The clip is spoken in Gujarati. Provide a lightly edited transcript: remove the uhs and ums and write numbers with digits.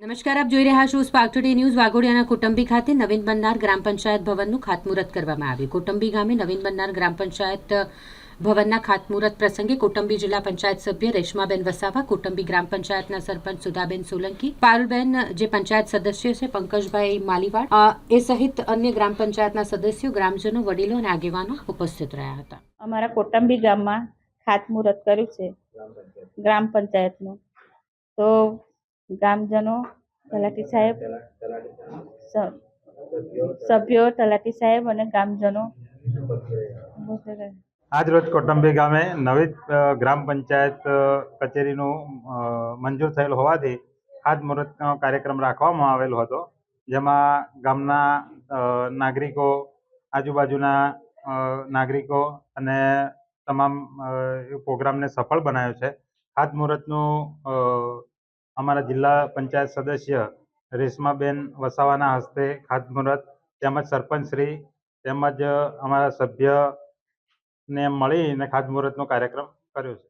નમસ્કાર, આપ જોઈ રહ્યા છો સ્પાર્ક ટુડે ન્યૂઝ. વાઘોડિયાના કુટુંબી ખાતે નવીન બનનાર ગ્રામ પંચાયત ભવનનું ખાતમુહૂર્ત કરવામાં આવ્યું. કુટુંબી ગામે નવીન બનનાર ગ્રામ પંચાયત ભવનના ખાતમુહૂર્ત પ્રસંગે કુટુંબી જિલ્લા પંચાયત સભ્ય રેશમાબેન વસાવા, કુટુંબી ગ્રામ પંચાયતના સરપંચ સુધાબેન સોલંકી, પારુલબેન જે પંચાયત સદસ્ય છે પંકજભાઈ માલીવાડ એ સહિત અન્ય ગ્રામ પંચાયતના સદસ્યો, ગ્રામજનો, વડીલો અને આગેવાનો ઉપસ્થિત રહ્યા હતા. અમારા કુટુંબી ગામમાં ખાતમુહૂર્ત કર્યું છે ગ્રામ પંચાયતનું. તો ગામજનો, તલાટી સાહેબ, સભ્યો, તલાટી સાહેબ અને ગામજનો આજ રોજ કૌટુંબી ગામે નવી ગ્રામ પંચાયત કચેરીનું મંજૂર થયેલ હોવાથી ખાતમુહૂર્તનો કાર્યક્રમ રાખવામાં આવેલો હતો, જેમાં ગામના નાગરિકો, આજુબાજુના નાગરિકો અને તમામ પ્રોગ્રામને સફળ બનાવ્યો છે. ખાતમુહૂર્તનું અમારા જિલ્લા પંચાયત સદસ્ય રેશમાબેન વસાવાના હસ્તે ખાતમુહૂર્ત તેમજ સરપંચશ્રી તેમજ અમારા સભ્યને મળીને ખાતમુહૂર્તનો કાર્યક્રમ કર્યો છે.